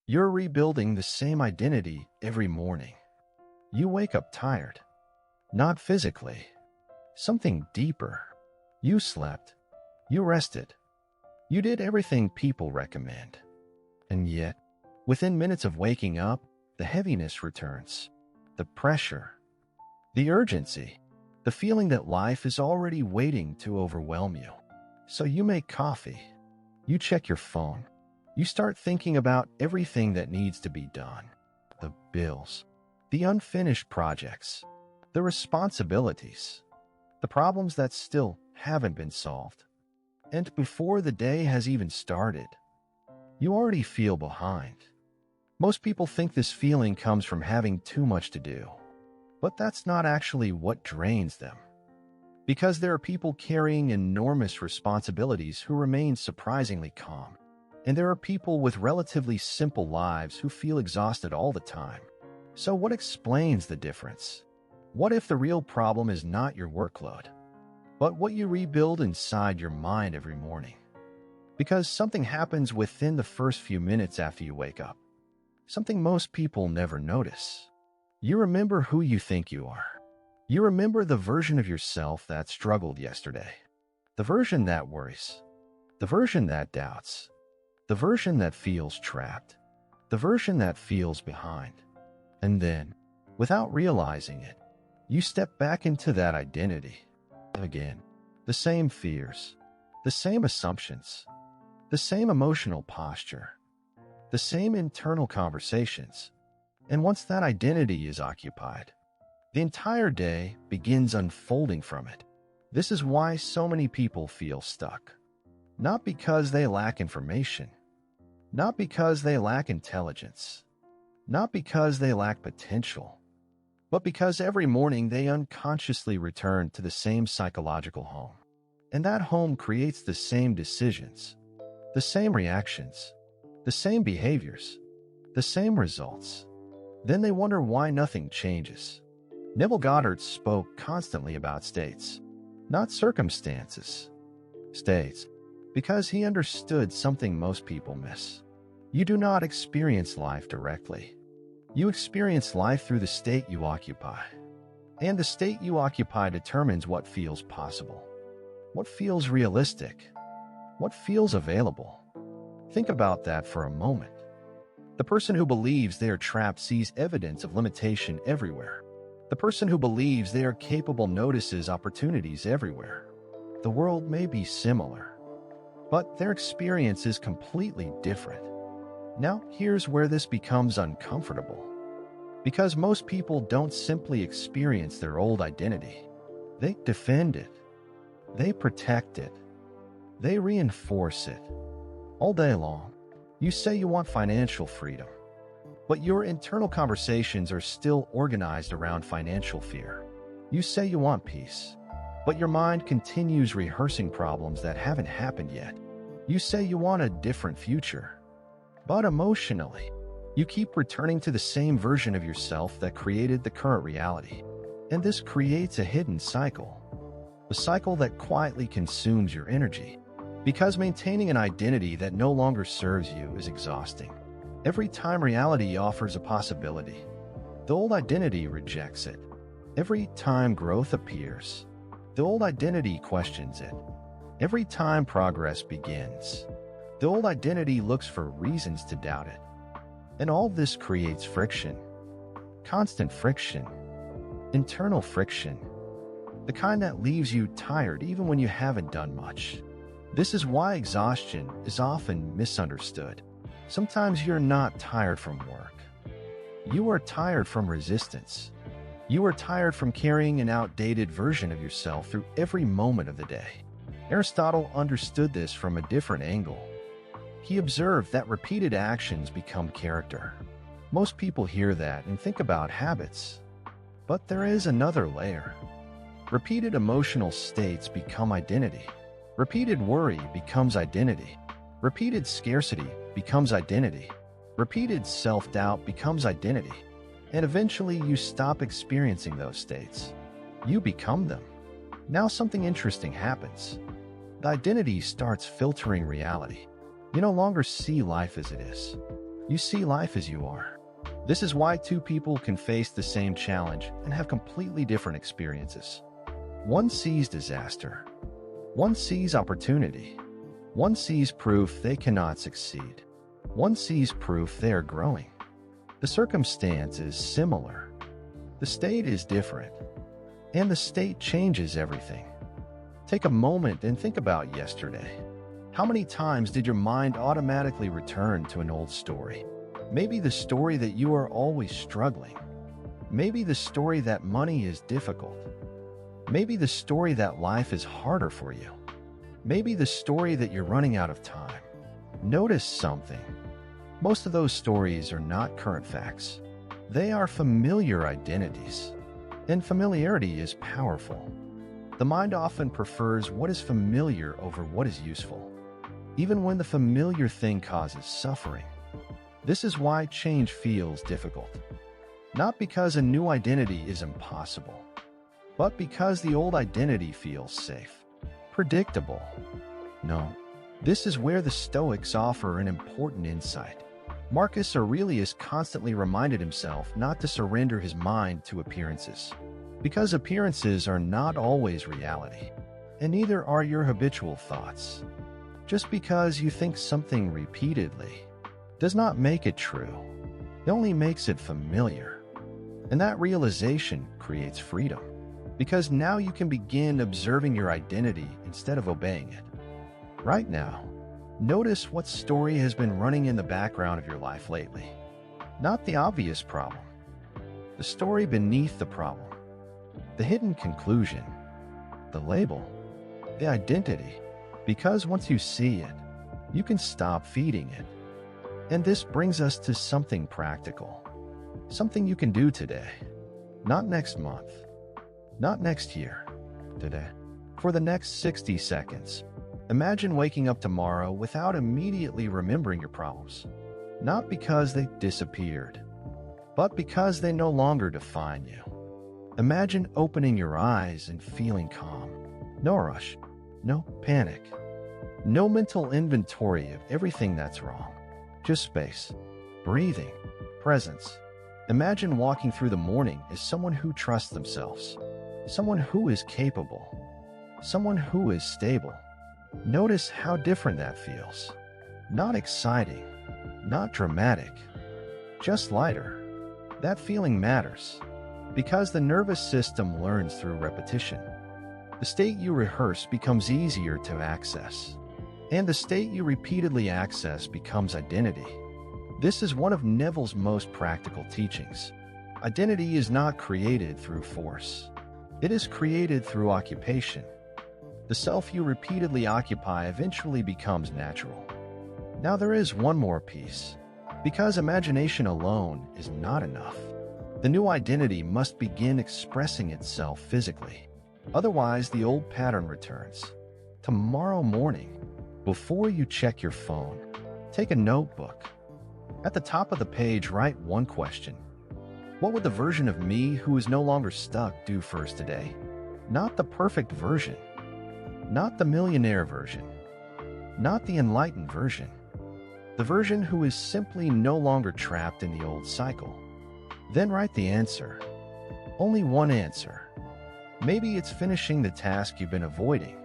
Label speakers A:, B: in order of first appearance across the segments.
A: You're rebuilding the same identity every morning. You wake up tired. Not physically. Something deeper. You slept. You rested. You did everything people recommend. And yet, within minutes of waking up, the heaviness returns. The pressure. The urgency. The feeling that life is already waiting to overwhelm you. So you make coffee. You check your phone. You start thinking about everything that needs to be done. The bills. The unfinished projects. The responsibilities. The problems that still haven't been solved. And before the day has even started, you already feel behind. Most people think this feeling comes from having too much to do. But that's not actually what drains them. Because there are people carrying enormous responsibilities who remain surprisingly calm. And there are people with relatively simple lives who feel exhausted all the time. So what explains the difference? What if the real problem is not your workload, but what you rebuild inside your mind every morning? Because something happens within the first few minutes after you wake up. Something most people never notice. You remember who you think you are. You remember the version of yourself that struggled yesterday. The version that worries. The version that doubts. The version that feels trapped. The version that feels behind. And then, without realizing it, you step back into that identity. Again, the same fears, the same assumptions, the same emotional posture, the same internal conversations. And once that identity is occupied, the entire day begins unfolding from it. This is why so many people feel stuck. Not because they lack information, not because they lack intelligence, not because they lack potential, but because every morning they unconsciously return to the same psychological home. And that home creates the same decisions, the same reactions, the same behaviors, the same results. Then they wonder why nothing changes. Neville Goddard spoke constantly about states, not circumstances. States, because he understood something most people miss. You do not experience life directly. You experience life through the state you occupy. And the state you occupy determines what feels possible, what feels realistic, what feels available. Think about that for a moment. The person who believes they are trapped sees evidence of limitation everywhere. The person who believes they are capable notices opportunities everywhere. The world may be similar, but their experience is completely different. Now, here's where this becomes uncomfortable. Because most people don't simply experience their old identity. They defend it. They protect it. They reinforce it. All day long, you say you want financial freedom, but your internal conversations are still organized around financial fear. You say you want peace, but your mind continues rehearsing problems that haven't happened yet. You say you want a different future, but emotionally, you keep returning to the same version of yourself that created the current reality. And this creates a hidden cycle, a cycle that quietly consumes your energy. Because maintaining an identity that no longer serves you is exhausting. Every time reality offers a possibility, the old identity rejects it. Every time growth appears, the old identity questions it. Every time progress begins, the old identity looks for reasons to doubt it. And all this creates friction. Constant friction. Internal friction. The kind that leaves you tired even when you haven't done much. This is why exhaustion is often misunderstood. Sometimes you're not tired from work. You are tired from resistance. You are tired from carrying an outdated version of yourself through every moment of the day. Aristotle understood this from a different angle. He observed that repeated actions become character. Most people hear that and think about habits. But there is another layer. Repeated emotional states become identity. Repeated worry becomes identity. Repeated scarcity becomes identity. Repeated self-doubt becomes identity. And eventually you stop experiencing those states. You become them. Now something interesting happens. The identity starts filtering reality. You no longer see life as it is. You see life as you are. This is why two people can face the same challenge and have completely different experiences. One sees disaster. One sees opportunity. One sees proof they cannot succeed. One sees proof they are growing. The circumstance is similar. The state is different. And the state changes everything. Take a moment and think about yesterday. How many times did your mind automatically return to an old story? Maybe the story that you are always struggling. Maybe the story that money is difficult. Maybe the story that life is harder for you. Maybe the story that you're running out of time. Notice something. Most of those stories are not current facts. They are familiar identities. And familiarity is powerful. The mind often prefers what is familiar over what is useful, even when the familiar thing causes suffering. This is why change feels difficult. Not because a new identity is impossible, but because the old identity feels safe, predictable. No, this is where the Stoics offer an important insight. Marcus Aurelius constantly reminded himself not to surrender his mind to appearances, because appearances are not always reality, and neither are your habitual thoughts. Just because you think something repeatedly does not make it true. It only makes it familiar. And that realization creates freedom, because now you can begin observing your identity instead of obeying it. Right now, notice what story has been running in the background of your life lately. Not the obvious problem, the story beneath the problem, the hidden conclusion, the label, the identity. Because once you see it, you can stop feeding it. And this brings us to something practical. Something you can do today. Not next month. Not next year. Today. For the next 60 seconds, imagine waking up tomorrow without immediately remembering your problems. Not because they disappeared, but because they no longer define you. Imagine opening your eyes and feeling calm. No rush. No panic. No mental inventory of everything that's wrong. Just space, breathing, presence. Imagine walking through the morning as someone who trusts themselves, someone who is capable, someone who is stable. Notice how different that feels. Not exciting, not dramatic, just lighter. That feeling matters, because the nervous system learns through repetition. The state you rehearse becomes easier to access, and the state you repeatedly access becomes identity. This is one of Neville's most practical teachings. Identity is not created through force. It is created through occupation. The self you repeatedly occupy eventually becomes natural. Now there is one more piece. Because imagination alone is not enough. The new identity must begin expressing itself physically. Otherwise, the old pattern returns. Tomorrow morning, before you check your phone, take a notebook. At the top of the page, write one question. What would the version of me who is no longer stuck do first today? Not the perfect version. Not the millionaire version. Not the enlightened version. The version who is simply no longer trapped in the old cycle. Then write the answer. Only one answer. Maybe it's finishing the task you've been avoiding.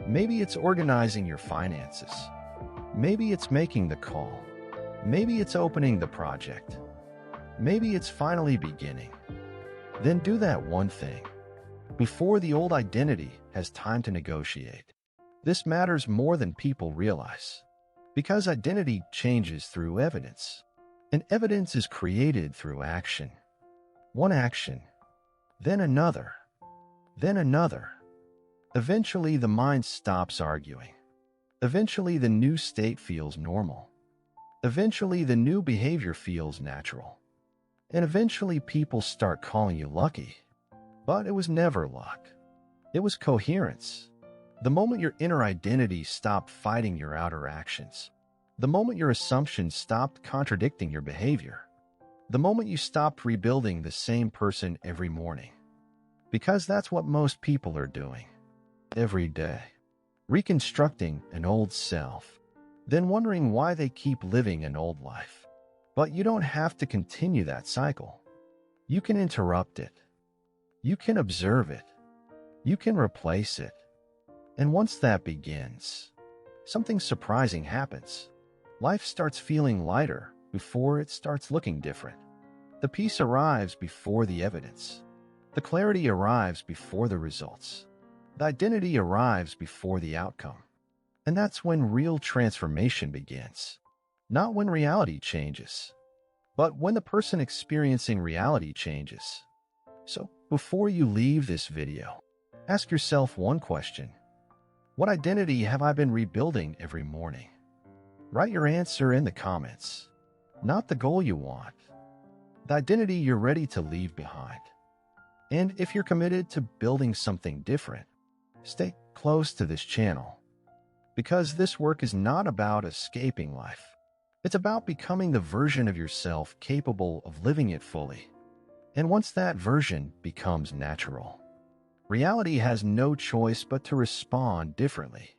A: Maybe it's organizing your finances. Maybe it's making the call. Maybe it's opening the project. Maybe it's finally beginning. Then do that one thing before the old identity has time to negotiate. This matters more than people realize, because identity changes through evidence, and evidence is created through action. One action, then another, then another. Eventually, the mind stops arguing. Eventually, the new state feels normal. Eventually, the new behavior feels natural. And eventually, people start calling you lucky. But it was never luck. It was coherence. The moment your inner identity stopped fighting your outer actions. The moment your assumptions stopped contradicting your behavior. The moment you stopped rebuilding the same person every morning. Because that's what most people are doing. Every day. Reconstructing an old self. Then wondering why they keep living an old life. But you don't have to continue that cycle. You can interrupt it. You can observe it. You can replace it. And once that begins, something surprising happens. Life starts feeling lighter before it starts looking different. The peace arrives before the evidence. The clarity arrives before the results. The identity arrives before the outcome. And that's when real transformation begins. Not when reality changes, but when the person experiencing reality changes. So, before you leave this video, ask yourself one question. What identity have I been rebuilding every morning? Write your answer in the comments. Not the goal you want, the identity you're ready to leave behind. And if you're committed to building something different, stay close to this channel. Because this work is not about escaping life. It's about becoming the version of yourself capable of living it fully. And once that version becomes natural, reality has no choice but to respond differently.